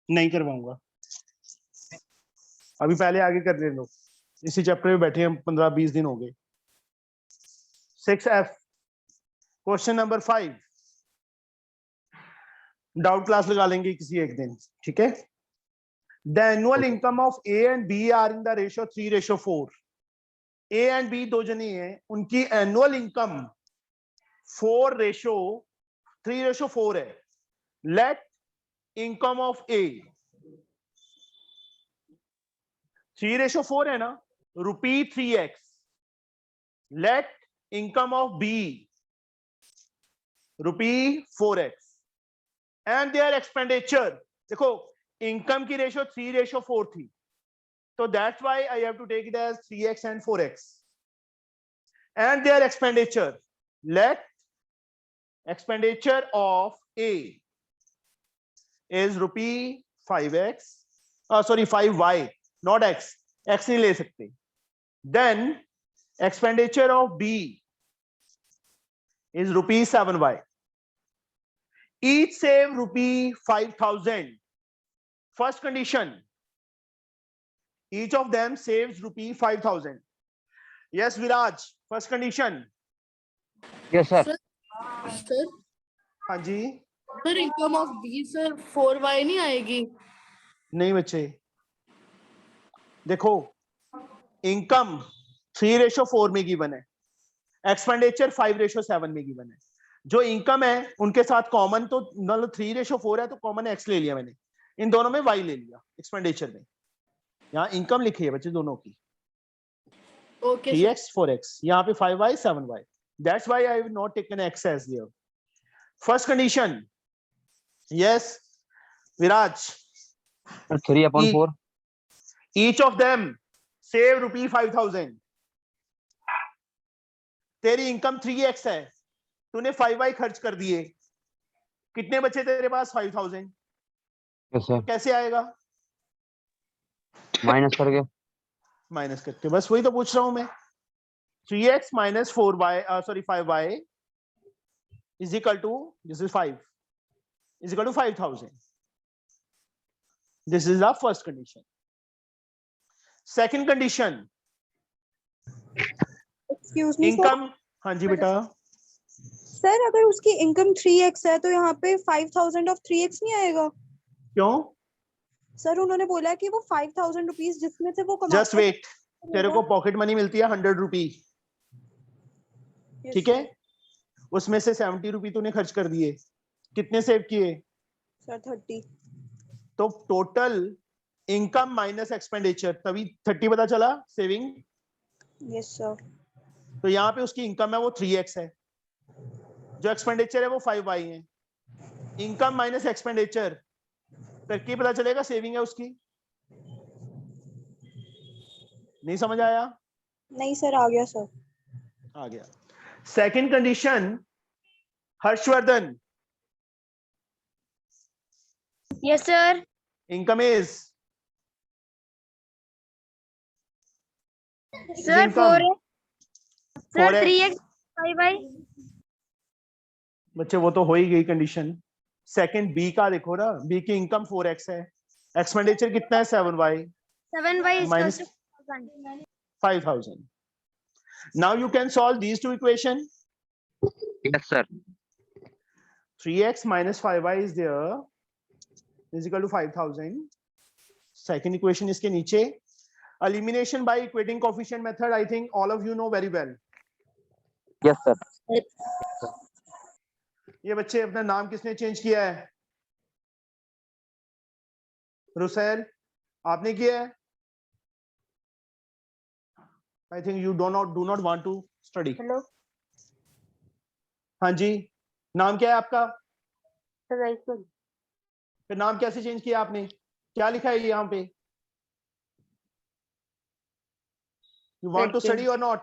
नहीं करवाऊंगा, अभी पहले आगे कर ले लो, इसी चैप्टर में बैठे हम 15-20 दिन हो गए। 6F question number 5, doubt class लगा लेंगे किसी एक दिन, ठीक है। The annual income of A and B are in the ratio 3:4। A and B दो जने हैं, उनकी एनुअल इनकम 3:4 है। लेट इनकम ऑफ ए 3:4 है ना, ₹3x। Let income of B ₹4x and their expenditure. देखो इनकम की रेशियो 3:4 थी, तो that's why I have to take it as 3x and 4x and their expenditure. Let expenditure of A is ₹5x, sorry 5y, not x, x नहीं ले सकते। Then expenditure of B is ₹7y. Each save ₹5,000. First condition, each of them saves ₹5,000. Yes, Viraj, first condition. Yes, sir. Sir हाँ जी, sir income of B sir 4y नहीं आएगी? नहीं बच्चे, देखो इनकम 3:4 में गिवन है, एक्सपेंडिचर 5:7 में गिवन है। जो इनकम है उनके साथ कॉमन तो मतलब 3:4 है, तो कॉमन एक्स ले लिया मैंने, इन दोनों में वाई ले लिया एक्सपेंडिचर में। यहाँ इनकम लिखी है बच्चे दोनों की, ओके 3x 4x, यहाँ पे 5y 7y। That's why I have not taken x as here. First condition, yes Viraj, 3/4. each of them save ₹5,000। तेरी इनकम 3x है, तूने 5y खर्च कर दिए, कितने बचे तेरे पास? 5,000। Yes, sir. कैसे आएगा? माइनस करके। माइनस करके, बस वही तो पूछ रहा हूं मैं। 3x minus 4y, sorry 5y is equal to, this is 5, is equal to 5,000. This is the first condition. Second condition, excuse me income, हाँ जी बेटा, सर अगर उसकी इनकम 3x है तो यहाँ पे 5,000 ऑफ 3x नहीं आएगा? क्यों? सर उन्होंने बोला कि वो 5,000 रुपीज जिसमें से वो कमाते जस्ट वेट, तेरे को पॉकेट मनी मिलती है 100 रुपी, ठीक है, उसमें से 70 रुपी तूने खर्च कर दिए, कितने सेव किए? सर 30। तो टोटल इनकम माइनस एक्सपेंडिचर, तभी 30 पता चला सेविंग। Yes sir. तो यहाँ पे उसकी इनकम है वो 3x है, जो एक्सपेंडिचर है वो 5y है। इनकम माइनस एक्सपेंडिचर करके पता चलेगा सेविंग है उसकी। नहीं समझ आया? नहीं सर, आ गया सर। आ गया। Second condition, Harshvardhan, yes sir. Income is sir 4x, sir 3x 5y। बच्चे वो तो हो ही गई कंडीशन। सेकंड बी का देखो ना, बी की इनकम 4x है, एक्सपेंडिचर कितना है? 7y 7y minus 5,000. Now you can solve these two equations. Yes, sir. 3x minus 5y is there, is equal to 5,000. Second equation इसके नीचे, elimination by equating coefficient method, I think all of you know very well. Yes, sir. ये बच्चे अपना नाम किसने change किया है? रुसैल, आपने किया है? I think you do not want to study. Hello हाँ जी, नाम क्या है आपका? Sir right. फिर नाम कैसे चेंज किया आपने? क्या लिखा है यहाँ पे? You want to study or not?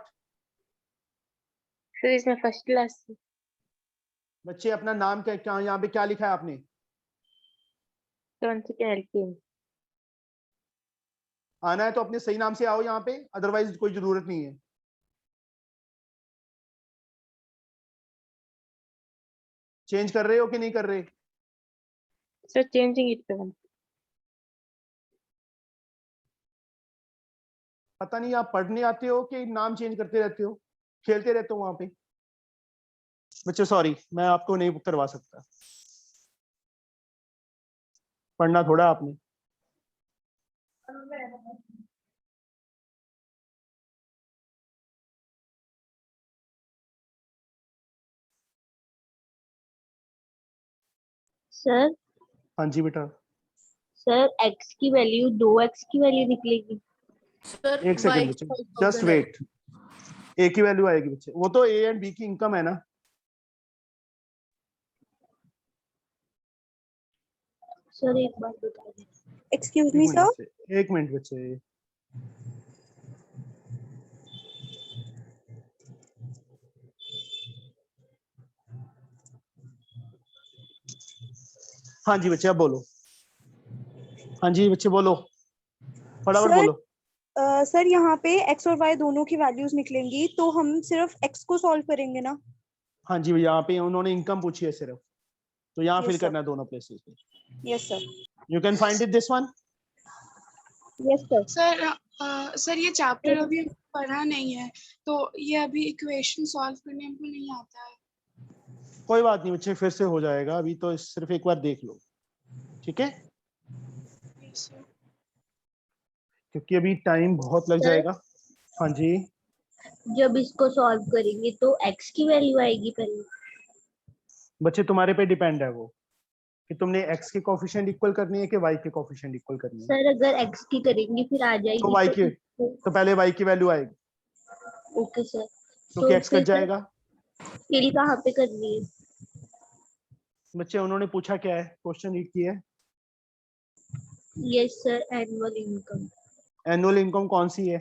Sir इसमें फर्स्ट क्लास। बच्चे अपना नाम क्या यहाँ पे क्या लिखा है आपने? कौन सी क्या हेल्प? आना है तो अपने सही नाम से आओ यहाँ पे, अदरवाइज कोई जरूरत नहीं है। चेंज कर रहे हो कि नहीं कर रहे? सर चेंजिंग इट पे। पता नहीं आप पढ़ने आते हो कि नाम चेंज करते रहते हो, खेलते रहते हो वहां पे। बच्चे सॉरी, मैं आपको नहीं करवा सकता, पढ़ना थोड़ा आपने। सर हाँ जी बेटा, सर x की वैल्यू 2x की वैल्यू निकलेगी। सर एक सेकंड y बच्चे, 5000 जस्ट है। वेट। ए की वैल्यू आएगी बच्चे, वो तो ए एंड बी की इनकम है ना। सर एक बार बता दें। एक्सक्यूज एक मी मिनट सर, बच्चे, एक मिनट बच्चे। हाँ जी बच्चे, अब बोलो। हाँ जी बच्चे बोलो, फटाफट सर बोलो। सर यहाँ पे x और y दोनों की वैल्यूज निकलेंगी, तो हम सिर्फ x को सॉल्व करेंगे ना? हाँ जी, यहाँ पे उन्होंने इनकम पूछी है सिर्फ, तो यहाँ फिल यस सर, करना है दोनों प्लेसेस पे। Yes sir, you can find it this one. Yes sir. Sir ये चैप्टर अभी हमने पढ़ा नहीं है, तो ये अभी इक्वेशन सॉल्व करने हमको नहीं आता है। कोई बात नहीं बच्चे, फिर से हो जाएगा, अभी तो सिर्फ एक बार देख लो, ठीक है, Yes, sir. क्योंकि अभी टाइम बहुत लग सर? जाएगा। हाँ जी जब इसको सॉल्व करेंगे तो x की वैल्यू आएगी पहले। बच्चे, तुम्हारे पे डिपेंड है वो, कि तुमने x के कोफिशिएंट इक्वल करनी है कि y के कोफिशिएंट इक्वल करनी है। सर अगर x की करेंगे फिर आ तो जाएगी y की, तो तो पहले y की वैल्यू आएगी, ओके सर। क्योंकि तो x फिर कट जाएगा। फिल कहाँ पे करनी है? बच्चे उन्होंने पूछा क्या है, क्वेश्चन रीड किया है। Yes sir, annual income. Annual income कौन सी है?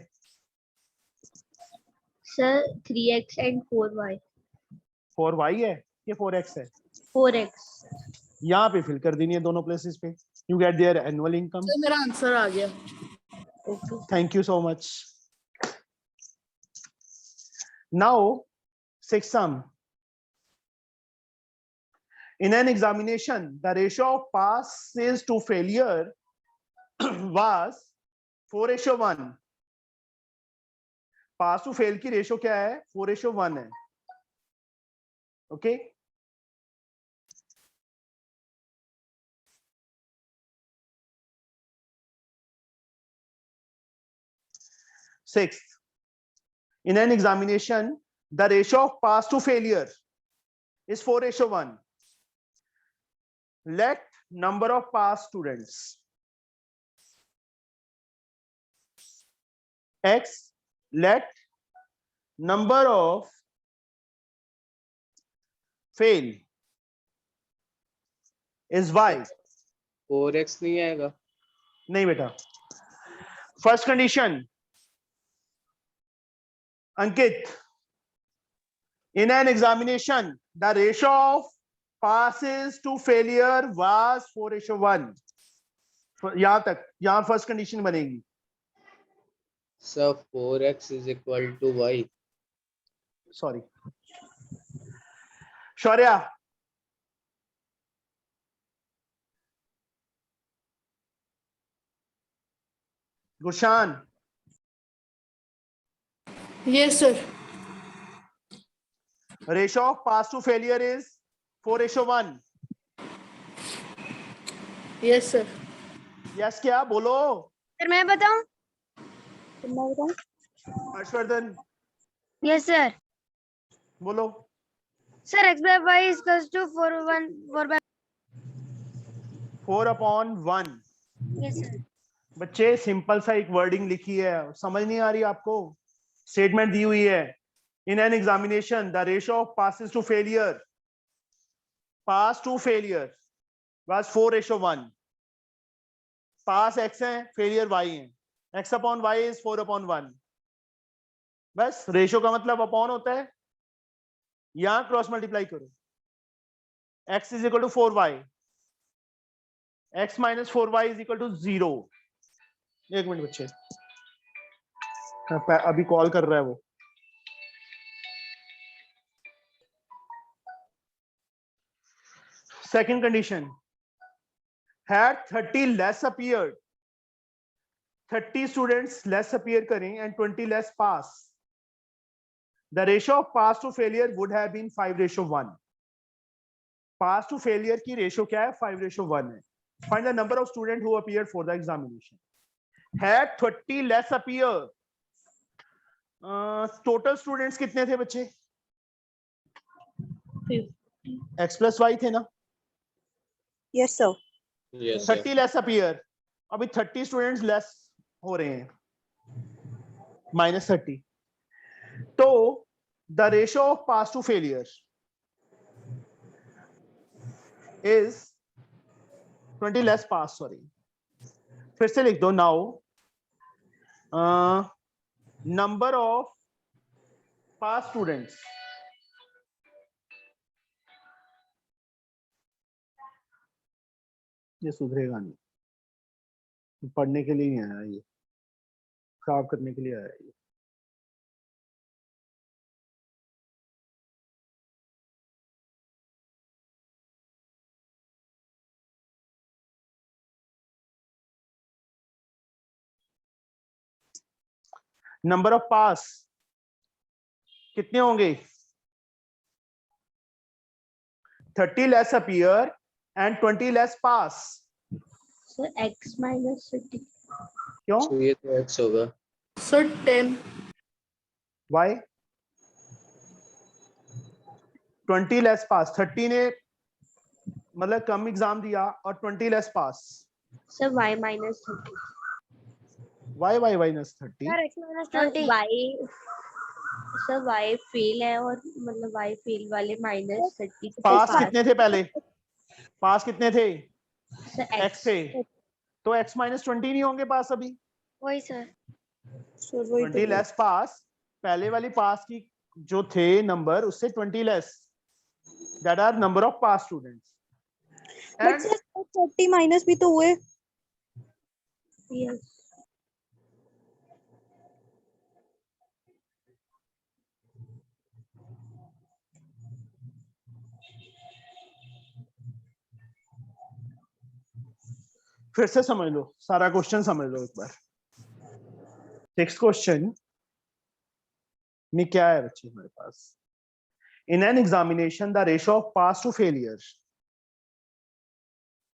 Sir 3x and 4y। 4y है ये 4x है? 4x। यहाँ पे फिल कर देनी है दोनों प्लेसेस पे, you get there annual income. Sir मेरा आंसर आ गया। Okay. Thank you so much. Now sixth sum. In an examination, the ratio of passes to failure was 4:1. Pass to fail की रेशो क्या है? 4:1 है। Okay, Sixth, in an examination, the ratio of pass to failure is 4:1. Let number of pass students x, let number of fail is y. 4x नहीं आएगा। नहीं बेटा, first condition Ankit, in an examination, the ratio of passes to failure was 4:1. यहां तक, यहां first condition बनेगी। Sir 4x is equal to y। Sorry Shaurya, Gurshan, yes sir. Ratio of pass to failure is 4:1. Yes sir. Yes क्या बोलो? Sir मैं बताऊं? मैं बताऊं? Harshvardhan yes sir. बोलो। Sir x by y is equals to 4 by 4/1. Yes sir. बच्चे simple सा एक वर्डिंग लिखी है, समझ नहीं आ रही आपको? स्टेटमेंट दी हुई है, in an examination the ratio of passes to failure, pass to failure was 4:1. Pass x है, फेलियर y है, x अपॉन y इज 4/1. बस रेशो का मतलब अपॉन होता है, यहां क्रॉस मल्टीप्लाई करो, x is equal to 4y, x minus 4y is equal to 0. एक मिनट बच्चे, अभी कॉल कर रहा है वो। Second condition, had 30 less appeared, 30 students less appear करें and 20 less pass, the ratio of pass to failure would have been 5:1. Pass to failure की ratio क्या है? 5:1 है. Find the number of students who appeared for the examination. Had 30 less appear, total students कितने थे बच्चे? X plus y थे ना? Yes, sir. Yes, sir. 30 less appear. अभी 30 students less हो रहे हैं, -30. तो the ratio of pass to failure is 20 less pass. Sorry, फिर से लिख दो. Now number of pass students ये सुधरेगा नहीं, पढ़ने के लिए नहीं आया, ये खराब करने के लिए आया ये. नंबर ऑफ पास कितने होंगे? 30 less appear and 20 less pass. Sir x minus 30. क्यों? So ये तो x होगा. Sir, 10. वाई? 20 लेस पास. 30 ने मतलब कम एग्जाम दिया और 20 less pass. Sir y minus 30. Y minus 30. Sir y fail है और मतलब y फेल वाले -30. पास कितने थे पहले? पास कितने थे? सर x थे. तो x -20 नहीं होंगे पास अभी. वही सर. So वही 20 लेस पास. पहले वाली पास की जो थे नंबर उससे 20 less. That are number of pass students. But sir, 30 minus भी तो हुए. यस. फिर से समझ लो, सारा क्वेश्चन समझ लो एक बार. 6th क्वेश्चन में क्या है बच्चे हमारे पास? In an examination the ratio of pass to failure,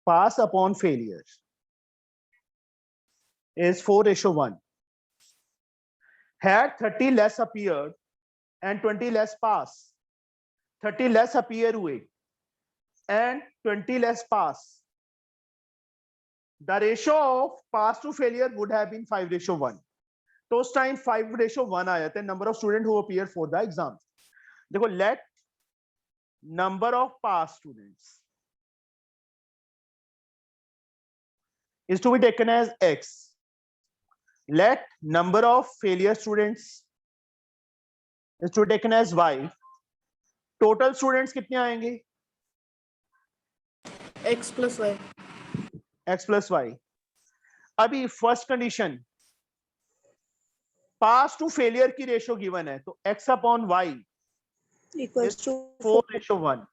pass upon failure is 4:1. Had 30 less appeared and 20 less pass, 30 less appear हुए and 20 less pass, the ratio of pass to failure would have been 5:1. तो उस time 5:1 आया था number of students who appear for the exam. देखो, let number of pass students is to be taken as x. Let number of failure students is to be taken as y. Total students कितने आएंगे? X plus Y. x plus y. अभी first condition, pass to failure की ratio given है, तो x upon y Equals to 4:1.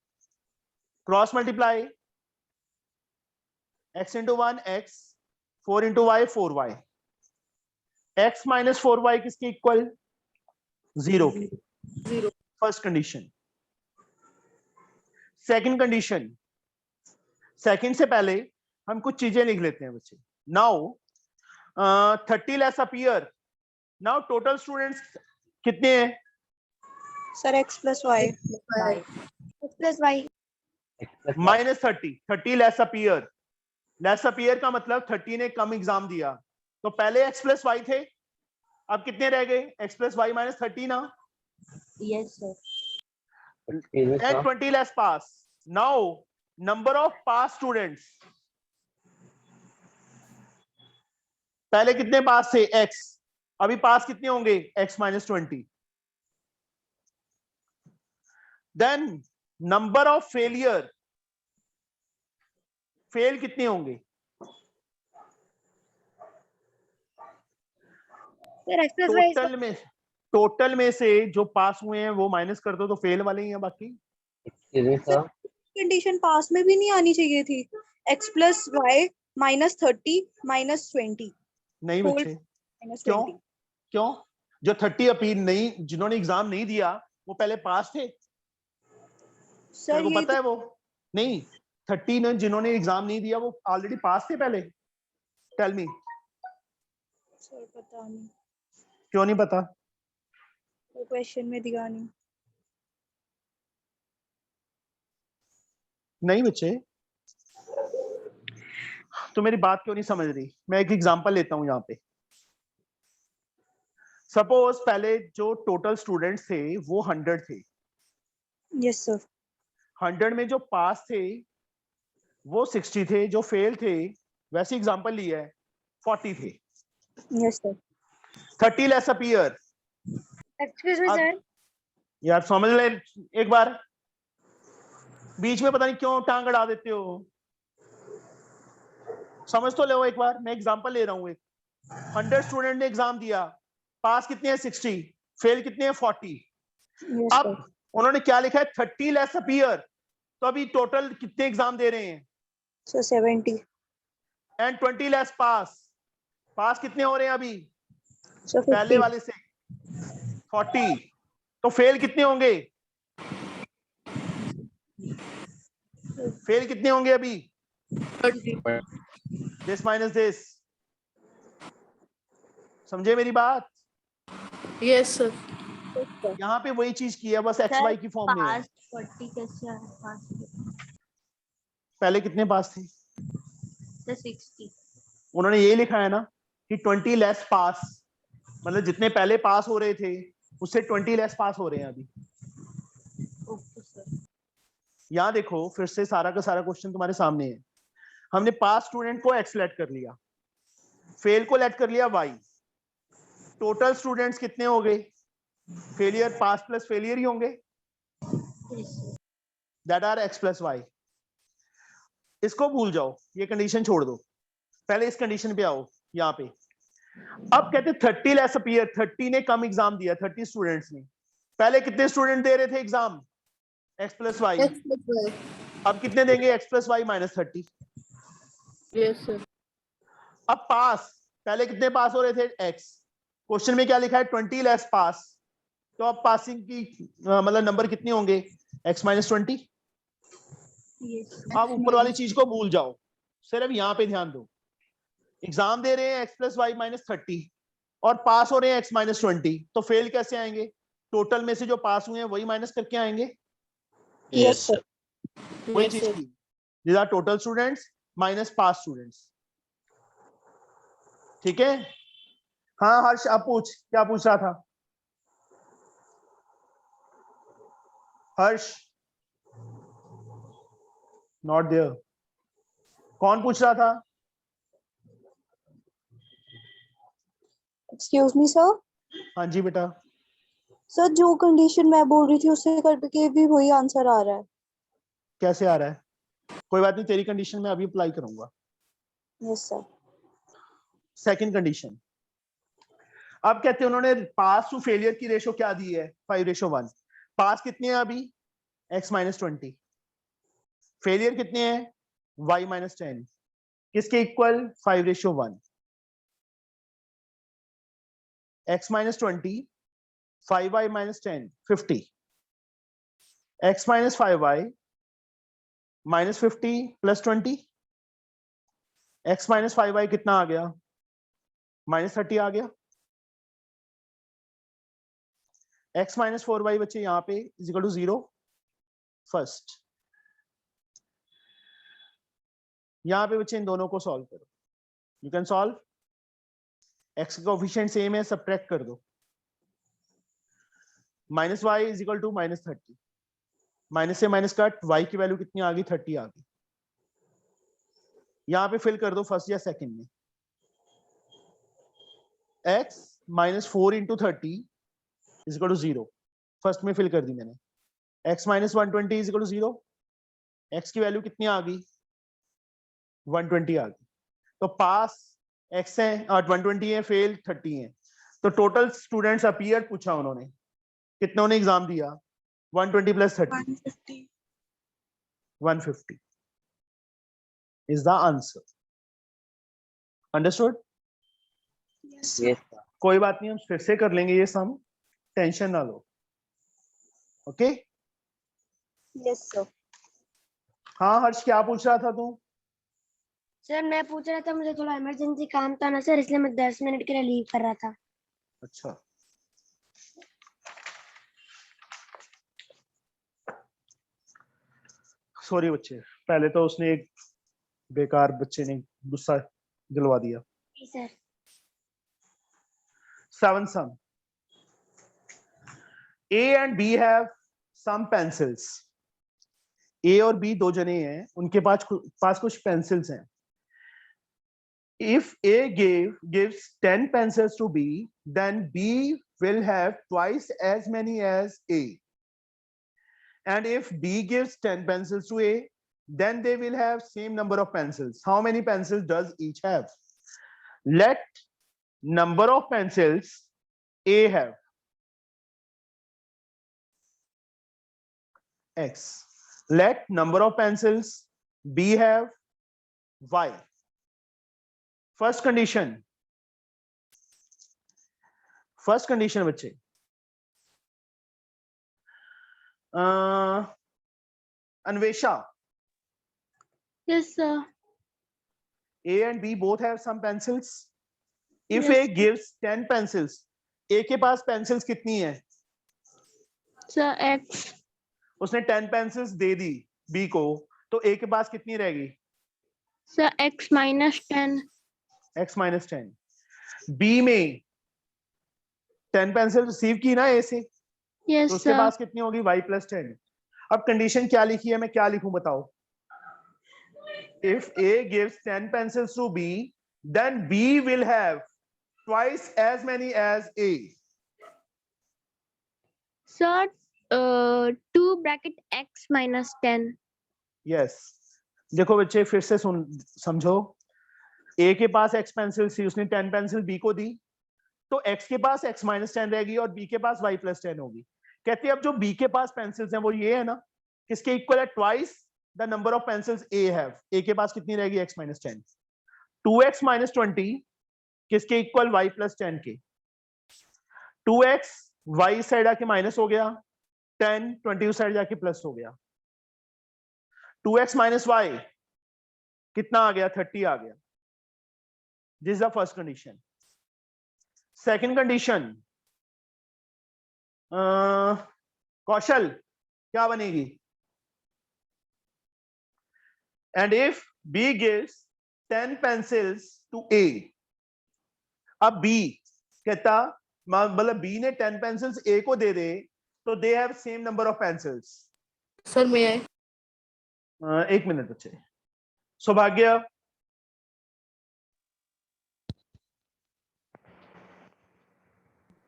Cross multiply, x into 1 x, 4 into y 4y. x minus 4y किसके equal? 0. 0. First condition. Second condition, second से पहले हम कुछ चीजें लिख लेते हैं बच्चे. Now 30 less appear. Now total students कितने हैं? sir x plus y. x plus y. -30. 30 less appear. Less appear का मतलब 30 ने कम एग्जाम दिया, तो पहले x प्लस y थे, अब कितने रह गए? x प्लस y माइनस 30 ना. Yes sir. And 20 less pass. Now number of pass students, पहले कितने पास थे? x. अभी पास कितने होंगे? x minus 20. Then number of failure, fail कितने होंगे? टोटल में से जो पास हुए हैं वो माइनस कर दो, तो फेल वाले ही हैं बाकी. कंडीशन पास में भी नहीं आनी चाहिए थी. x plus y minus 30 minus 20. नहीं Whole बच्चे, minus क्यों 20. क्यों? जो 30 अपील नहीं, जिन्होंने एग्जाम नहीं दिया वो पहले पास थे, सर तेरे को यही पता है वो? नहीं, 30 ने जिन्होंने एग्जाम नहीं दिया वो ऑलरेडी पास थे पहले। टेल मी, सर पता नहीं, क्यों नहीं पता? वो क्वेश्चन में दिया नहीं। नहीं बच्चे, तो मेरी बात क्यों नहीं समझ रही? मैं एक एग्जांपल लेता हूं यहाँ पे। सपोज पहले जो टोटल स्टूडेंट्स थे वो 100 थे, यस सर। 100 में जो पास थे वो 60 थे, जो फेल थे वैसे एग्जांपल लिया है 40 थे। Yes sir. 30 less appear. Excuse me अब- सर। यार समझ ले एक बार, बीच में पता नहीं क्यों टांग अड़ा देते हो। समझ तो लो एक बार, मैं एग्जांपल ले रहा हूँ। एक 100 स्टूडेंट ने एग्जाम दिया, पास कितने हैं 60, फेल कितने हैं 40। यस अब सर। उन्होंने क्या लिखा है 30 लेस अपीयर, तो अभी टोटल कितने एग्जाम दे रहे हैं? सर 70। एंड 20 लेस पास, पास कितने हो रहे हैं अभी सर पहले 50। वाले से? 40। तो फेल कितने होंगे? फेल कितने होंगे अभी? 30. This minus this. समझे मेरी बात? Yes, sir. यहाँ पे वही चीज की है, बस एक्स वाई की फॉर्म में है। पास 40 कैसे आ पास? पहले कितने पास थे? तो 60। उन्होंने ये लिखा है ना कि 20 लेस पास, मतलब जितने पहले पास हो रहे थे उससे 20 लेस पास हो रहे हैं अभी। Okay sir. यहाँ देखो फिर से सारा का सारा क्वेश्चन तुम्हारे सामने है। हमने पास स्टूडेंट को एक्स लेट कर लिया, फेल को लेट कर लिया वाई। टोटल स्टूडेंट्स कितने हो गए? फेलियर, पास प्लस फेलियर ही होंगे, that are x plus y. इसको भूल जाओ, ये कंडीशन छोड़ दो, पहले इस कंडीशन पे आओ। यहाँ पे अब कहते 30 लेस अपीयर, 30 ने कम एग्जाम दिया, 30 स्टूडेंट्स ने। पहले कितने स्टूडेंट दे रहे थे exam? X plus y. X plus Y. अब कितने देंगे? X plus y minus 30। Yes, sir. अब पास, पहले कितने पास हो रहे थे? एक्स। क्वेश्चन में क्या लिखा है? 20 लेस पास, तो अब पासिंग की मतलब नंबर कितने होंगे? X minus 20। अब ऊपर वाली चीज को भूल जाओ, सिर्फ यहाँ पे ध्यान दो। एग्जाम दे रहे हैं एक्स प्लस वाई माइनस 30 और पास हो रहे हैं एक्स माइनस 20, तो फेल कैसे आएंगे? टोटल में से जो पास हुए हैं वही माइनस करके आएंगे। Yes sir. वही Yes, चीज sir. की, these are total students minus pass students. ठीक है? हाँ हर्ष, अब पूछ, क्या पूछ रहा था हर्ष? Not there. कौन पूछ रहा था? Excuse me sir. हाँ जी बेटा। सर जो कंडीशन मैं बोल रही थी उससे करके भी वही आंसर आ रहा है। कैसे आ रहा है? कोई बात नहीं, तेरी कंडीशन में अभी अप्लाई करूंगा। Yes sir. सेकंड कंडीशन, अब कहते हैं उन्होंने पास टू फेलियर की रेशो क्या दी है? 5:1। पास कितने हैं अभी? x minus 20। फेलियर कितने हैं? y minus 10। किसके equal? 5:1। x minus 20, 5y minus 10, 50। x minus 5y minus 50 plus 20। x minus 5y कितना आ गया? माइनस 30 आ गया। x माइनस 4y बच्चे यहाँ पे इज इक्वल टू 0। फर्स्ट यहाँ पे बच्चे इन दोनों को सॉल्व करो। You can solve. x का कोफिशिएंट सेम है, सब्ट्रैक्ट कर दो। Minus y is equal to minus 30। Minus से माइनस कट, y की वैल्यू कितनी आ गई? 30 आ गई। यहाँ पे फिल कर दो फर्स्ट या सेकंड में। x minus 4 into 30 is equal to 0। First में फिल कर दी मैंने। x minus 120 is equal to 0। x की वैल्यू कितनी आ गई? 120 आ गई। तो पास x है और 120 है, फेल 30 है। तो टोटल स्टूडेंट्स अपीयर पूछा उन्होंने, कितनों ने एग्जाम दिया? 120 plus 30, 150। 150 is the answer. Understood? sir. Yes, sir. कोई बात नहीं, हम फिर से कर लेंगे ये सम, टेंशन ना लो। Okay yes sir. हाँ हर्ष, क्या पूछ रहा था तू? सर मैं पूछ रहा था, मुझे थोड़ा इमरजेंसी काम था ना सर, इसलिए मैं 10 मिनट के लिए लीव कर रहा था। अच्छा, सॉरी बच्चे, पहले तो उसने एक बेकार बच्चे ने गुस्सा दिलवा दिया। जी sir. 7 sum. A and B have some pencils. A और B दो जने हैं, उनके पास कुछ पेंसिल्स हैं। If A gives 10 pencils to B, then B will have twice as many as A. And if B gives 10 pencils to A, then they will have same number of pencils. How many pencils does each have? Let number of pencils A have X. Let number of pencils B have Y. First condition बच्चे, Anvesha, Yes sir. A and B both have some pencils. If Yes. A gives 10 pencils, A के पास pencils कितनी है? Sir X. उसने 10 pencils दे दी B को, तो A के पास कितनी रहेगी? Sir X minus 10. X minus 10. B में 10 pencils रिसीव की ना A से, Yes तो उसके sir. पास कितनी होगी? Y plus 10. अब कंडीशन क्या लिखी है, मैं क्या लिखूं बताओ? If A gives 10 pencils to B, then B will have twice as many as A. Sir 2 bracket X minus 10. Yes. देखो बच्चे फिर से समझो, A के पास X पेंसिल थी, उसने 10 पेंसिल B को दी, तो X के पास X minus 10 रहेगी और B के पास Y plus 10 होगी। कहते हैं अब जो B के पास पेंसिल्स हैं वो ये है ना, किसके इक्वल है? Twice the number of pencils A have. A के पास कितनी रहेगी? X minus 10. 2X minus 20 किसके इक्वल? Y plus 10 के। 2X Y साइड आके माइनस हो गया, 10 20 साइड जाके प्लस हो गया। 2X minus Y कितना आ गया? 30 आ गया। This is the first condition. Second condition, Kaushal क्या बनेगी? And if B gives 10 pencils to A, अब B कहता, मतलब B ने 10 pencils A को दे दे, तो they have same number of pencils. Sir, may I? एक मिनट बच्चे। सौभाग्य,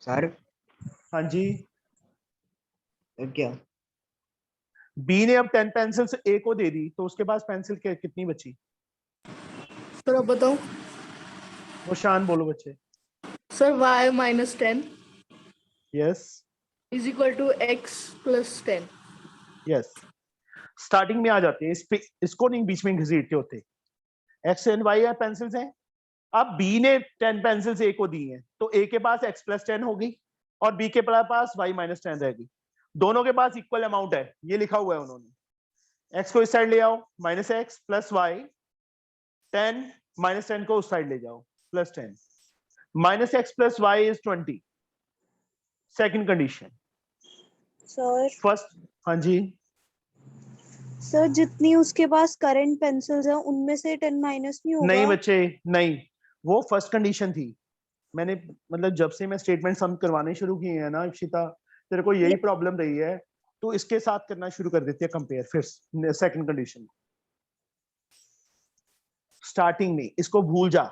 सर हाँ जी। क्या? B ने अब 10 पेंसिल्स A को दे दी, तो उसके पास पेंसिल कितनी बची? Sir, अब बताओ। वो शान बोलो बच्चे। Sir, Y minus 10 yes is equal to X plus 10. Yes. Starting में आ जाते हैं, इसको नहीं बीच में घसीटते होते। X एंड Y पेंसिल्स हैं। अब B ने 10 पेंसिल्स A को दी हैं, तो A के पास X plus 10 होगी और B के पास Y minus 10 रहेगी। दोनों के पास इक्वल अमाउंट है, ये लिखा हुआ है उन्होंने। X को इस साइड ले आओ, minus X plus Y, 10 minus 10 को उस साइड ले जाओ, plus 10, minus X plus Y is 20। Second condition. Sir first, हाँ जी। सर जितनी उसके पास करंट पेंसिल्स हैं उनमें से 10 माइनस नहीं होगा? नहीं बच्चे नहीं, वो फर्स्ट कंडीशन थी। मैंने मतलब जब से मैं स्टेटमेंट सम करवाने शुरू किए हैं ना इशिता, तेरे को यही प्रॉब्लम रही है, तो इसके साथ करना शुरू कर देते हैं कंपेयर। फिर सेकंड कंडीशन, स्टार्टिंग में इसको भूल जा।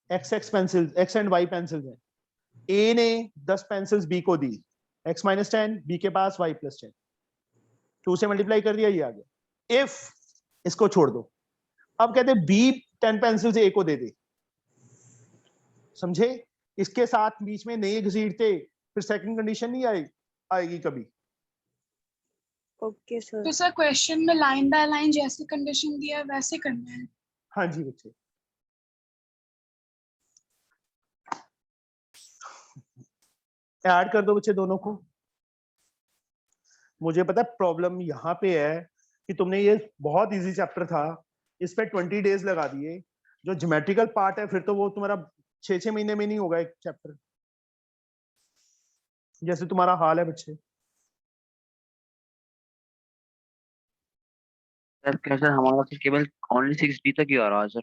X pencil, X and Y pencils हैं। A ने 10 पेंसिल्स B को दी, X minus 10, B के पास Y plus 10, 2 से मल्टीप्लाई कर दिया, ये आ गया। इफ इसको छोड़ दो, अब कहते हैं B 10 पेंसिल्स A को दे दे, समझे? इसके साथ बीच में नहीं घसीटते, फिर सेकंड कंडीशन नहीं आएगी कभी। Okay sir. तो सर क्वेश्चन में लाइन बाय लाइन जैसे कंडीशन दिया है वैसे करना है। हाँ जी बच्चे। ऐड कर दो बच्चे दोनों को। मुझे पता है प्रॉब्लम यहाँ पे है कि तुमने ये बहुत इजी चैप्टर था, इस पे 20 डेज लगा दिए। जो ज्योमेट्रिकल पार्ट है फिर तो वो तुम्हारा 6 महीने में नहीं होगा एक चैप्टर, जैसे तुम्हारा हाल है बच्चे। सर क्या सर हमारा सर केवल ओनली 6D तक ही आ रहा है सर।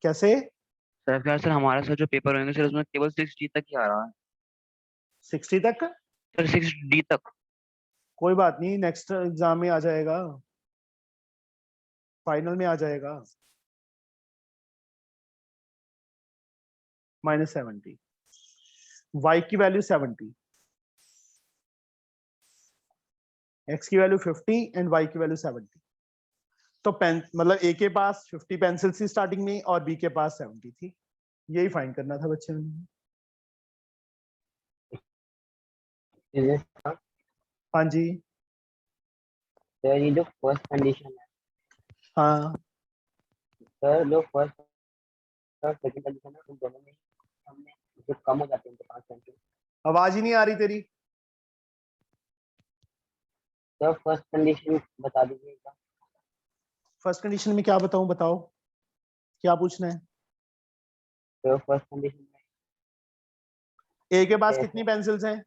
कैसे? सर क्या सर हमारा सर जो पेपर होंगे सर उसमें केवल 6D तक ही आ रहा है 60 तक? सर। 6D तक। कोई बात नहीं, नेक्स्ट एग्जाम में आ जाएगा, फाइनल में आ जाएगा। -70, y की वैल्यू 70, x की वैल्यू 50 एंड y की वैल्यू 70। तो पेन मतलब a के पास 50 पेंसिल थी स्टार्टिंग में और b के पास 70 थी। यही फाइंड करना था बच्चे में। हाँ जी। सर ये जो फर्स्ट कंडीशन है हाँ सर, जो फर्स्ट और सेकंड कंडीशन है उन दोनों में हमने जो कम हो जाते हैं 5%। आवाज ही नहीं आ रही तेरी। सर फर्स्ट कंडीशन बता दीजिएगा। फर्स्ट कंडीशन में क्या बताऊं, बताओ क्या पूछना है। तो फर्स्ट कंडीशन में ए के पास Yes, कितनी पेंसिल्स हैं?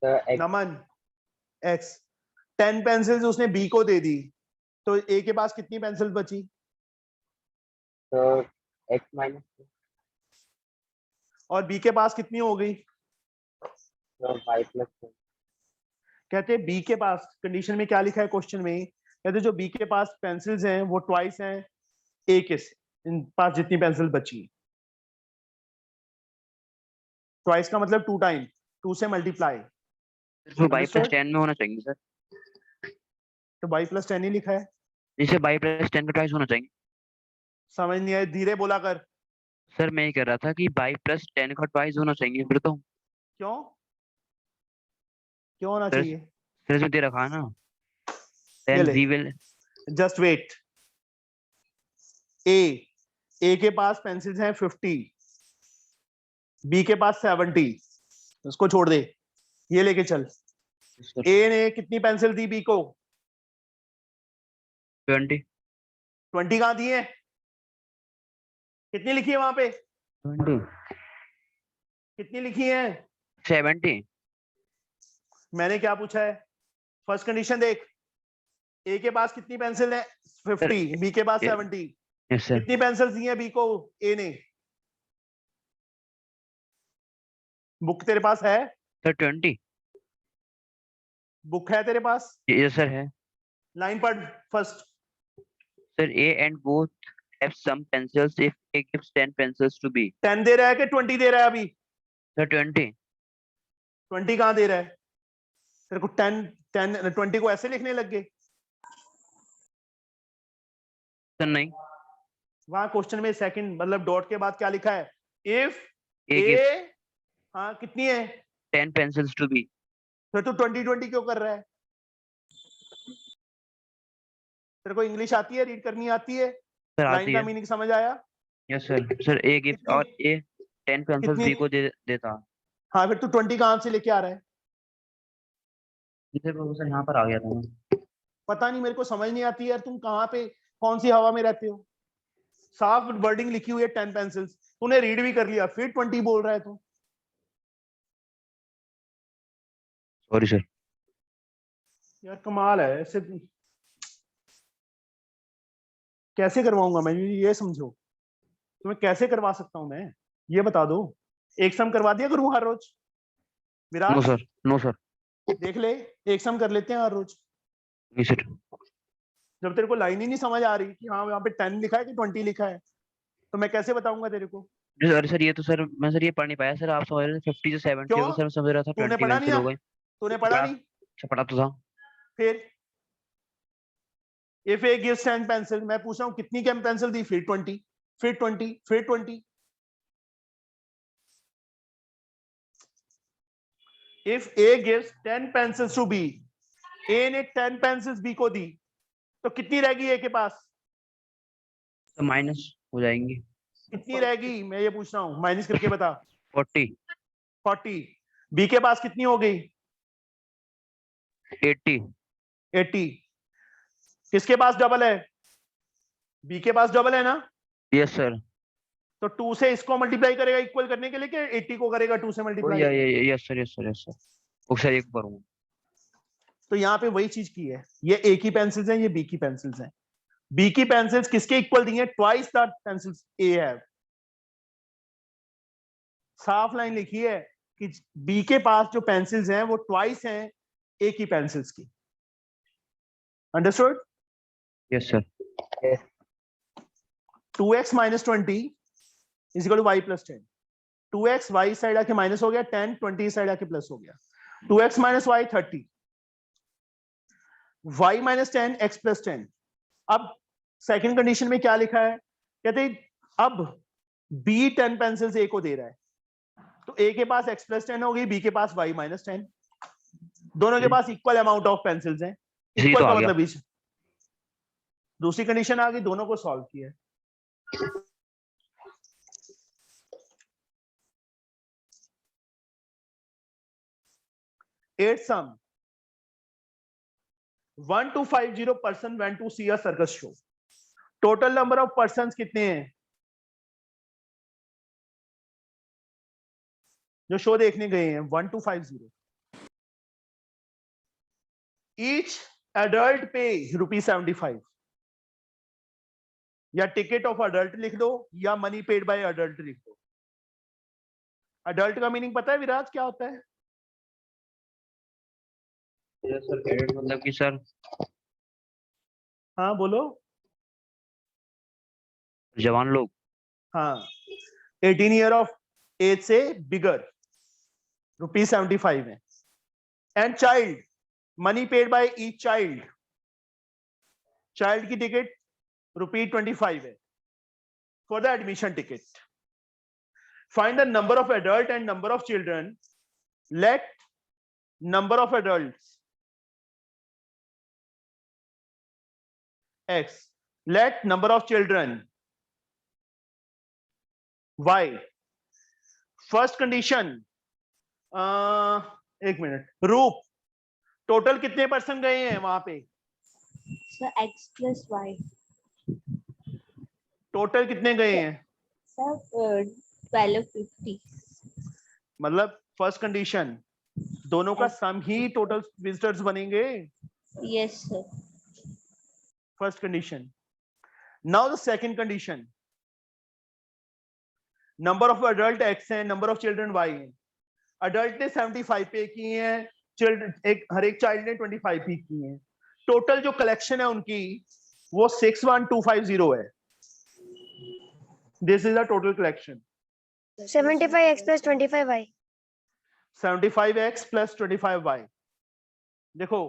सर x नमन, एक्स। 10 पेंसिल्स उसने बी को दे दी, तो ए के पास कितनी पेंसिल बची? तो x माइनस और बी के पास कितनी हो गई? तो y प्लस कहते हैं बी के पास, कंडीशन में क्या लिखा है क्वेश्चन में, कहते हैं जो बी के पास पेंसिल्स हैं वो ट्वाइस हैं ए के से, इन पास जितनी पेंसिल बची। ट्वाइस का मतलब 2 टाइम, 2 से मल्टीप्लाई। तो y प्लस 10 में होना चाहिए सर। तो y प्लस 10 ही लिखा है। जैसे y प्लस 10 का ट्वाइस होना चाहिए। समझ नहीं आया, धीरे बोला कर। सर मैं ये कह रहा था कि y प्लस 10 का ट्वाइस होना चाहिए फिर तो। क्यों क्यों होना सर चाहिए? सर इसमें दे रखा है ना। ये देन ले, वी विल जस्ट वेट। ए के पास पेंसिल्स हैं 50, बी के पास 70, उसको छोड़ दे, ये लेके चल। ए ने कितनी पेंसिल दी बी को? 20 कहाँ दी है? कितनी लिखी है वहां पे? 20 कितनी लिखी है? 70। मैंने क्या पूछा है? फर्स्ट कंडीशन देख, ए के पास कितनी पेंसिल है? 50, बी के पास 70। Yes sir. कितनी पेंसिल दी है बी को ए ने? बुक तेरे पास है? सर 20। बुक है तेरे पास? यस सर है। लाइन पढ़ first. Sir A and both have some pencils if A gives 10 pencils to B। 10 दे रहा है कि 20 दे रहा है अभी? सर 20। 20 कहाँ दे रहा है तेरे को? 20 को ऐसे लिखने लग गए? सर नहीं। वहां क्वेश्चन में सेकंड मतलब डॉट के बाद क्या लिखा है? इफ A ए, gives हाँ कितनी है? 10 pencils to B। फिर तू 20 क्यों कर रहा है? तेरे को इंग्लिश आती है, रीड करनी आती है? सर आती लाइन का है। मीनिंग समझ आया? Yes sir. Sir A gives कितनी? और A 10 pencils कितनी? B को देता। हाँ फिर तू 20 कहाँ से लेके आ रहा है? सर यहाँ पर आ गया था मैं। पता नहीं, मेरे को समझ नहीं आती यार, तुम कहाँ पे कौन सी हवा में रहते हो? साफ वर्डिंग लिखी हुई है 10 पेंसिल्स, तूने रीड भी कर लिया फिर 20 बोल रहा है तू। Sorry sir. यार कमाल है, ऐसे कैसे करवाऊंगा मैं? ये समझो, तुम्हें कैसे करवा सकता हूं मैं, ये बता दो। एक सम करवा दिया करूं हर रोज? No Virat sir. No sir. देख ले, एक सम कर लेते हैं हर रोज। नहीं सर। जब तेरे को लाइन ही नहीं समझ आ रही कि हाँ यहाँ पे 10 लिखा है कि 20 लिखा है, तो मैं कैसे बताऊंगा तेरे को? अरे सर ये तो सर मैं सर ये पढ़ नहीं पाया सर। आप समझ रहे थे 50 से 70 क्यों? तो सर मैं समझ रहा था तूने 20 पढ़ा नहीं? पेंसिल हो गए। तूने पढ़ा पढ़ा। नहीं? अच्छा पढ़ा तो था। फिर इफ ए गिव्स 10 पेंसिल, मैं पूछ रहा हूँ कितनी कैम पेंसिल दी? फिर 20, फिर 20, फिर 20। If A gives 10 pencils to B, A ने 10 पेंसिल्स बी को दी, तो कितनी रहेगी ए के पास? तो माइनस हो जाएंगे। कितनी रहेगी, मैं ये पूछ रहा हूँ, माइनस करके बता। 40 40। बी के पास कितनी हो गई? 80 80। किसके पास डबल है? बी के पास डबल है ना, यस सर। तो 2 से इसको मल्टीप्लाई करेगा इक्वल करने के लिए, कि 80 को करेगा 2 से multiply? Yes sir yes sir yes sir. उसे एक बार तो यहाँ पे वही चीज की है, ये ए की पेंसिल्स हैं, ये बी की पेंसिल्स हैं। बी की पेंसिल्स किसके इक्वल दी हैं? Twice the pencils A have. साफ लाइन लिखी है कि बी के पास जो पेंसिल्स हैं वो ट्वाइस हैं ए की पेंसिल्स की। Understood? Yes sir. 2x minus 20 is equal to y plus 10. 2x y side आके माइनस हो गया, 10 20 साइड आके प्लस हो गया। 2x minus y 30, y minus 10 x plus 10। अब सेकंड कंडीशन में क्या लिखा है? कहते हैं अब b 10 पेंसिल्स a को दे रहा है, तो a के पास x plus 10 होगी, b के पास y minus 10। दोनों के पास इक्वल अमाउंट ऑफ पेंसिल्स हैं। इक्वल का मतलब बीच। दूसरी कंडीशन आ गई, दोनों को सॉल्व किया। Eighth sum. 1250 person went to see a circus show. Total number of persons कितने हैं जो शो देखने गए हैं? 1250। Each adult pay ₹75। या टिकट ऑफ अडल्ट लिख दो या मनी पेड बाय अडल्ट लिख दो। अडल्ट का मीनिंग पता है विराज क्या होता है? सर एडल्ट मतलब कि सर, हाँ बोलो। जवान लोग। हाँ, 18 ईयर ऑफ एज से बिगर ₹75 है। And child, money paid by each child, child की टिकट ₹25 है for the admission ticket. Find the number of adult and number of children. Let number of adult x, let number of children y। First condition, एक minute, रूप total कितने person गए हैं वहां पे? Sir x plus y। Total कितने गए हैं? सर 1250। मतलब फर्स्ट कंडीशन दोनों का सम ही टोटल विजिटर्स बनेंगे। Yes sir. First condition. Now the second condition, number of adult x है, नंबर ऑफ चिल्ड्रन y है। अडल्ट ने 75 पे किए हैं, चिल्ड्रन हर एक चाइल्ड ने 25 पे किए हैं। टोटल जो कलेक्शन है उनकी वो 61250 है। This is the total collection. 75x plus 25y। 75x plus 25y। देखो,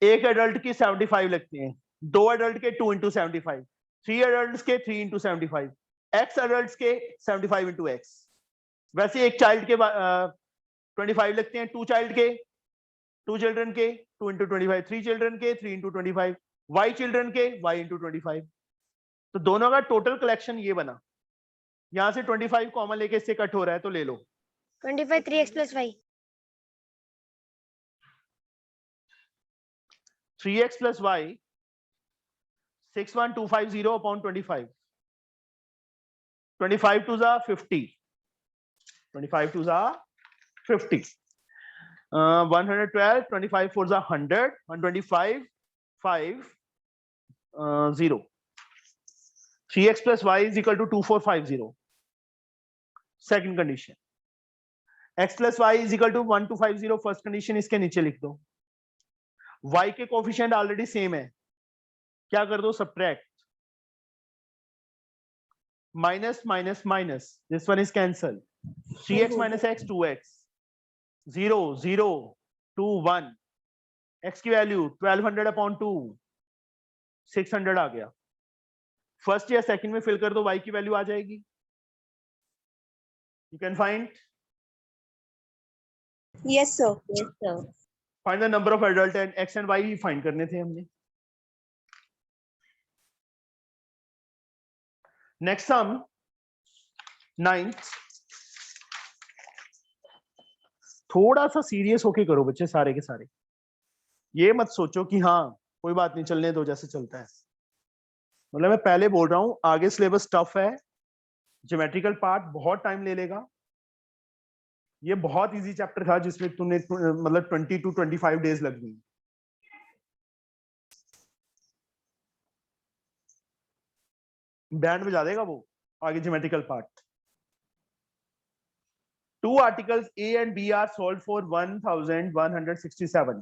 एक एडल्ट की 75 लगते हैं, दो एडल्ट के 2 into 75, 3 एडल्ट के 3 into 75, x एडल्ट के 75 into x। वैसे एक चाइल्ड के 25 लगते हैं, 2 चाइल्ड के, 2 चिल्ड्रन के 2 into 25, 3 चिल्ड्रन के 3 into 25, y चिल्ड्रन के y into 25। तो दोनों का टोटल कलेक्शन ये बना। यहां से 25 कॉमन लेके इससे कट हो रहा है तो ले लो। 25 3x plus y। 3x plus y 61250 upon 25। 25 to the 50, 25 to the 50, 112, 25 for the 100, 125, 5, 0। 3x plus y is equal to 2450। Second condition, x plus y is equal to 1250। First condition इसके नीचे लिख दो। y के कोफिशिएंट ऑलरेडी सेम है, क्या कर दो? Subtract, minus minus minus, this one is cancel. 3x minus x 2x, 0 0 2 1, x की वैल्यू 1200 अपॉन 2, 600 आ गया। फर्स्ट या सेकंड में फिल कर दो, y की वैल्यू आ जाएगी। You can find. Yes, sir. Yes sir. Find the number of adult and x and y he find करने थे हमने। नेक्स्ट सम, 9th, थोड़ा सा सीरियस होके करो बच्चे सारे के सारे। ये मत सोचो कि हाँ कोई बात नहीं चलने दो जैसे चलता है। मतलब मैं पहले बोल रहा हूं आगे सिलेबस टफ है, ज्योमेट्रिकल पार्ट बहुत टाइम ले लेगा। ये बहुत इजी चैप्टर था जिसमें तुमने मतलब 20 to 25 डेज लग गई। बैंड बजा देगा वो आगे geometrical path. 2 articles A and B are sold for 1,167,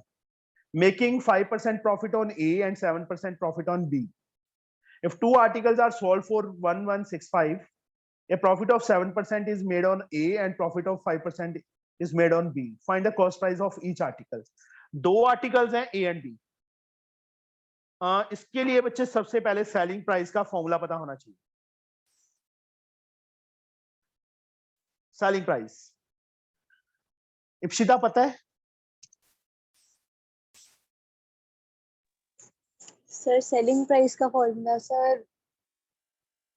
making 5% profit on A and 7% profit on B. If 2 articles are sold for 1,165, a profit of 7% is made on A and profit of 5% is made on B. Find the cost price of each article. 2 articles हैं A and B. इसके लिए बच्चे सबसे पहले selling price का formula पता होना चाहिए। सेलिंग प्राइस इप्सिता पता है? सर सेलिंग प्राइस का फॉर्मूला सर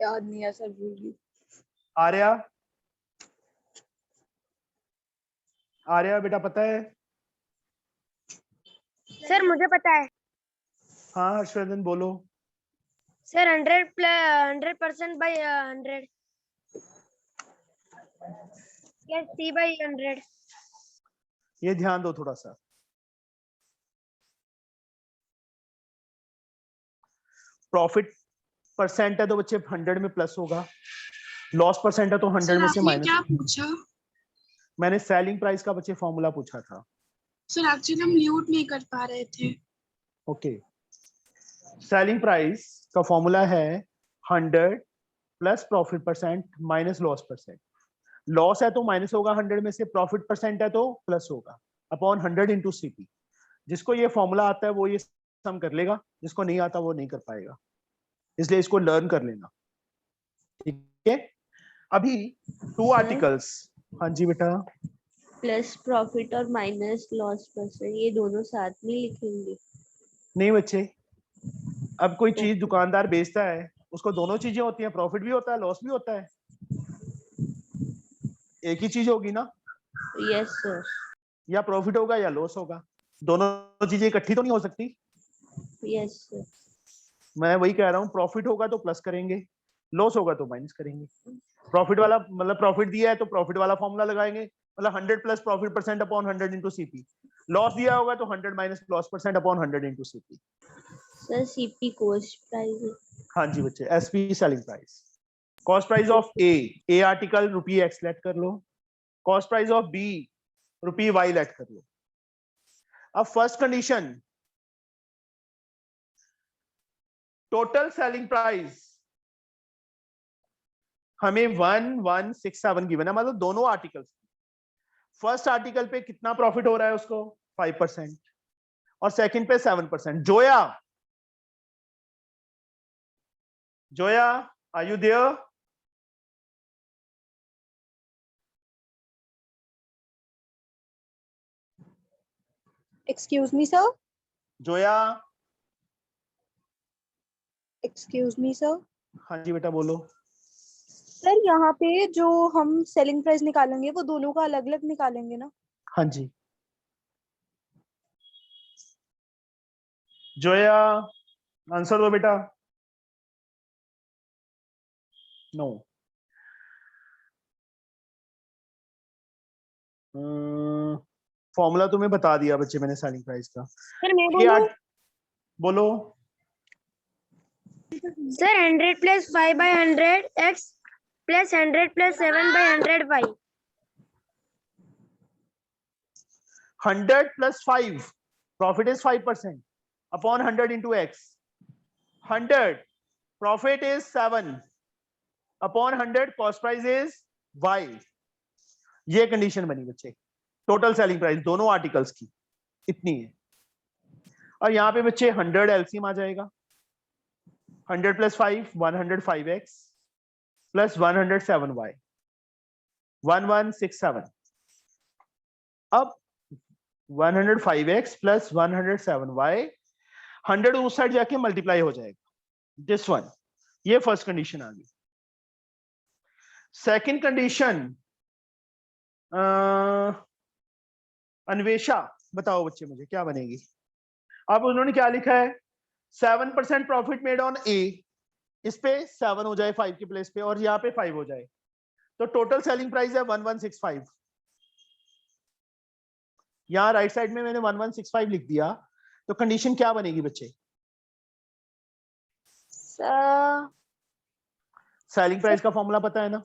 याद नहीं है सर, भूल गई। आर्या, आर्या बेटा पता है? सर मुझे पता है हाँ हर्षवर्धन बोलो। सर 100% बाय 100 या C बाय 100। ये ध्यान दो थोड़ा सा। प्रॉफिट परसेंट है तो बच्चे 100 में प्लस होगा, लॉस परसेंट है तो 100 सर में से आपने माइनस। क्या पूछा? मैंने सेलिंग प्राइस का बच्चे फॉर्मूला पूछा था। सर एक्चुअली हम म्यूट नहीं कर पा रहे थे। ओके, सेलिंग प्राइस का फॉर्मूला है 100 plus profit percent minus loss percent. Loss है तो माइनस होगा 100 में से, प्रॉफिट परसेंट है तो प्लस होगा अपॉन 100 इंटू सीपी। जिसको ये फॉर्मूला आता है वो ये सम कर लेगा, जिसको नहीं आता वो नहीं कर पाएगा, इसलिए इसको लर्न कर लेना। ठीक है, अभी 2 आर्टिकल्स। हाँ जी बेटा। प्लस प्रॉफिट और माइनस लॉस परसेंट ये दोनों साथ में लिखेंगे? नहीं बच्चे, अब कोई चीज दुकानदार बेचता है उसको दोनों चीजें होती हैं, प्रॉफिट भी होता है लॉस भी होता है। एक ही चीज होगी ना, यस सर। या प्रॉफिट होगा या लॉस होगा, दोनों चीजें इकट्ठी तो नहीं हो सकती। Yes sir. मैं वही कह रहा हूँ, प्रॉफिट होगा तो प्लस करेंगे, लॉस होगा तो माइनस करेंगे। प्रॉफिट वाला मतलब प्रॉफिट दिया है तो प्रॉफिट वाला फॉर्मूला लगाएंगे, मतलब 100 plus profit percent upon 100 into CP. Loss दिया होगा तो 100 minus loss percent upon 100 into CP. Sir CP cost price है। हाँ जी बच्चे, SP selling price. Cost price of A article rupee x let कर लो, cost price of B rupee y let कर लो। अब first condition, total selling price हमें 1167 गिवन है, मतलब दोनों आर्टिकल्स। फर्स्ट आर्टिकल पे कितना प्रॉफिट हो रहा है उसको 5% और सेकंड पे 7%। Zoya, Zoya are you there? Excuse me sir. Zoya, excuse me sir. हाँ जी बेटा बोलो। सर यहाँ पे जो हम सेलिंग प्राइस निकालेंगे वो दोनों का अलग अलग निकालेंगे ना? हाँ जी जोया, आंसर दो बेटा। नो, फॉर्मूला तुम्हें बता दिया बच्चे मैंने सेलिंग प्राइस का। सर मैं बोलूं? बोलो। Sir 100 plus 5 by 100 x plus 100 plus 7 by 100 y। 100 plus 5 profit is 5% upon 100 into x। 100 profit is 7 upon 100 cost price is y। ये कंडीशन बनी बच्चे, टोटल सेलिंग प्राइस दोनों आर्टिकल्स की इतनी है। और यहाँ पे बच्चे 100 एलसीएम आ जाएगा, 100 plus 5 105x plus 107y 1167। अब 105x plus 107y 100 उस साइड जाके मल्टीप्लाई हो जाएगा, दिस वन। ये फर्स्ट कंडीशन आ गई। सेकंड कंडीशन, अन्वेषा बताओ बच्चे मुझे क्या बनेगी। अब उन्होंने क्या लिखा है, 7% प्रॉफिट मेड ऑन ए, इस पे 7 हो जाए 5 के प्लेस पे, और यहाँ पे 5 हो जाए, तो टोटल सेलिंग प्राइस है 1165। यहाँ राइट साइड में मैंने 1165 लिख दिया, तो कंडीशन क्या बनेगी बच्चे? सेलिंग प्राइस का फॉर्मूला पता है ना?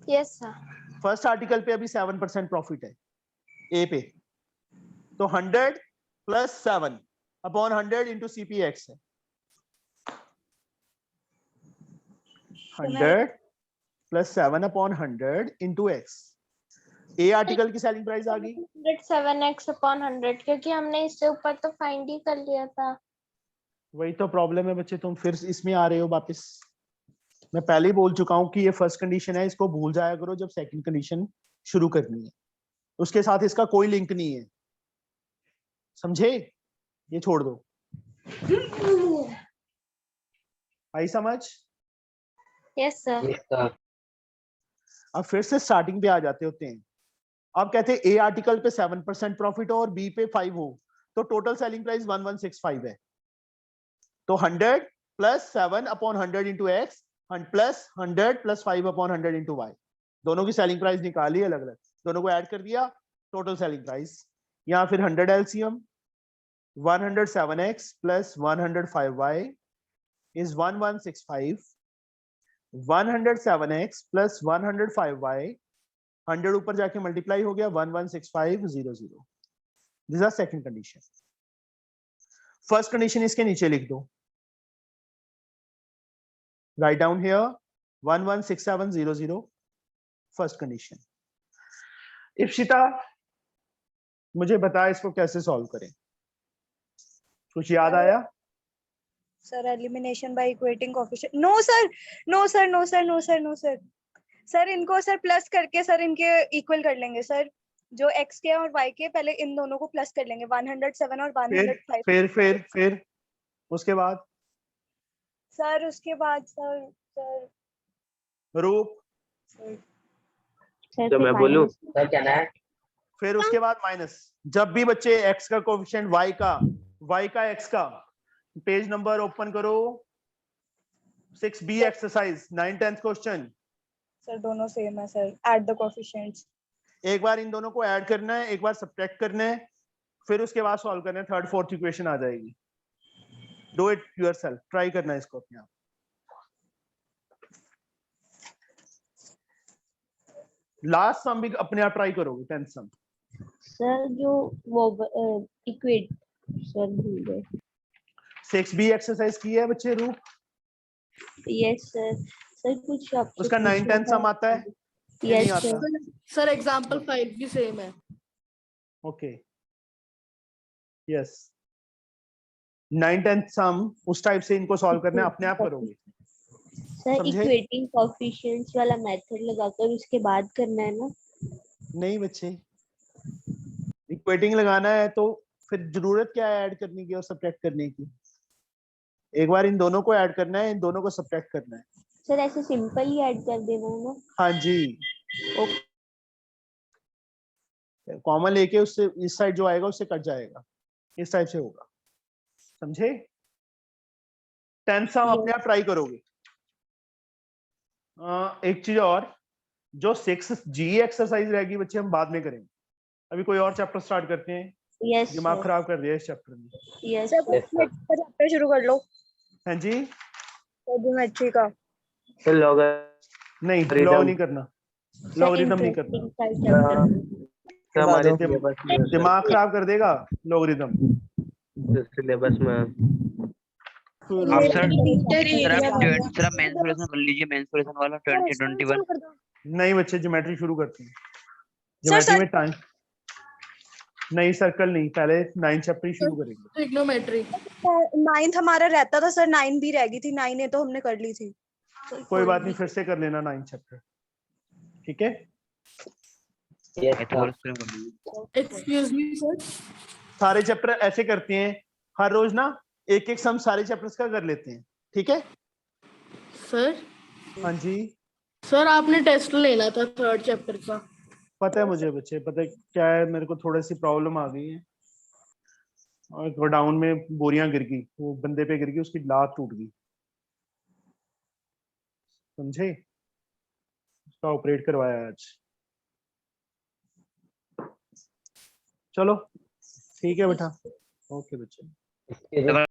Yes sir. फर्स्ट आर्टिकल पे अभी 7% प्रॉफिट है ए पे, तो 100 प्लस 7 अपॉन 100 इंटू CPX है। 100 प्लस 7 अपॉन 100 इंटू एक्स। ए आर्टिकल की सेलिंग प्राइस आ गई 7x अपॉन 100, क्योंकि हमने इससे ऊपर तो फाइंड ही कर लिया था। वही तो प्रॉब्लम है बच्चे, तुम फिर इसमें आ रहे हो वापस। मैं पहले ही बोल चुका हूं कि ये फर्स्ट कंडीशन है, इसको भूल जाया करो जब सेकंड कंडीशन शुरू करनी है, उसके साथ इसका कोई लिंक नहीं है, समझे? ये छोड़ दो। आई समझ? Yes sir. Yes, sir. अब फिर से स्टार्टिंग पे आ जाते होते हैं। अब कहते हैं ए आर्टिकल पे 7% प्रॉफिट हो और बी पे 5 हो, तो टोटल सेलिंग प्राइस 1165 है। तो 100 plus 7 upon 100 into x plus 100 plus 5 upon 100 into y, दोनों की सेलिंग प्राइस निकाली अलग अलग, दोनों को ऐड कर दिया, टोटल सेलिंग प्राइस। यहाँ फिर 100 LCM 107x plus 105y is 1165, 107x plus 105y 100 ऊपर जाके मल्टीप्लाई हो गया 116500। This are second condition. First condition इसके नीचे लिख दो, write down here 116700 first condition. Ipsita मुझे बता इसको कैसे सॉल्व करें, कुछ याद आया? Sir elimination by equating coefficient. No sir, no sir, no sir, no sir, no sir. Sir इनको सर प्लस करके सर इनके इक्वल कर लेंगे सर, जो x के और y के, पहले इन दोनों को प्लस कर लेंगे 107 और 105। फिर उसके बाद सर उसके बाद सर रूप, तो मैं बोलूं सर क्या है? फिर उसके बाद माइनस। जब भी बच्चे x का कोएफिशिएंट y का x का, पेज नंबर ओपन करो 6B एक्सरसाइज 9/10 क्वेश्चन। सर दोनों सेम है सर, ऐड द कोएफिशिएंट्स। एक बार इन दोनों को ऐड करना है, एक बार सब्ट्रैक्ट करना है, फिर उसके बाद सॉल्व करना है, थर्ड फोर्थ इक्वेशन आ जाएगी। डू इट योरसेल्फ, ट्राई करना है इसको अपने आप। लास्ट सम भी अपने आप ट्राई करोगे, 10th सम। सर जो वो इक्वेट सर भूल गए। 6B एक्सरसाइज की है बच्चे रूप? Yes sir. सर कुछ आपसे उसका 9/10 सम आता है? नहीं यस आता। सर। सर एग्जांपल 5 भी सेम है। ओके यस, 9/10 सम उस टाइप से इनको सॉल्व करना है, अपने आप करोगे। सर समझे? इक्वेटिंग कोएफिशिएंट्स वाला मेथड लगाकर उसके बाद करना है ना? नहीं बच्चे, इक्वेटिंग लगाना है तो फिर जरूरत क्या है ऐड करने की और सब्ट्रैक्ट करने की? एक बार इन दोनों को ऐड करना है, इन दोनों को सब्ट्रैक्ट करना है। सर ऐसे सिंपल ही ऐड कर देना है ना? हाँ जी, कॉमन लेके उससे इस साइड जो आएगा उससे कट जाएगा, इस टाइप से होगा, समझे? 10th सम अपने आप ट्राई करोगे। एक चीज और, जो 6G एक्सरसाइज रहेगी बच्चे हम बाद में करेंगे, अभी कोई और चैप्टर स्टार्ट करते हैं। यस दिमाग खराब कर दिया इस चैप्टर में। यस सर चैप्टर शुरू कर लो। हाँ जी, ट्रिग्नोमेट्री का। सर लॉग नहीं लॉग नहीं करना, लॉगरिथम नहीं करना, हमारे सिलेबस में दिमाग खराब कर देगा लॉगरिथम। सिलेबस में आप सर मेंस सॉल्यूशन कर लीजिए, मेंस सॉल्यूशन वाला 2021। नहीं बच्चे ज्योमेट्री शुरू करते हैं, सर, ज्योमेट्री में टाइम नहीं, सर्कल नहीं, पहले 9 चैप्टर ही शुरू करेंगे। ट्रिग्नोमेट्री 9th हमारा रहता था सर, 9 भी रह गई थी, 9A तो हमने कर ली थी। कोई बात नहीं, फिर से कर लेना 9 चैप्टर, ठीक है? Excuse me sir. सारे चैप्टर ऐसे करते हैं, हर रोज ना एक एक सम सारे चैप्टर्स का कर लेते हैं, ठीक है? सर हाँ जी, सर आपने टेस्ट लेना था 3rd चैप्टर का। पता है मुझे बच्चे, पता है क्या है, मेरे को थोड़ी सी प्रॉब्लम आ गई है और गोडाउन में बोरियां गिर गई, वो बंदे पे गिर गई, उसकी लात टूट गई, समझे, उसका ऑपरेट करवाया आज। चलो ठीक है बेटा, ओके बच्चे। इसके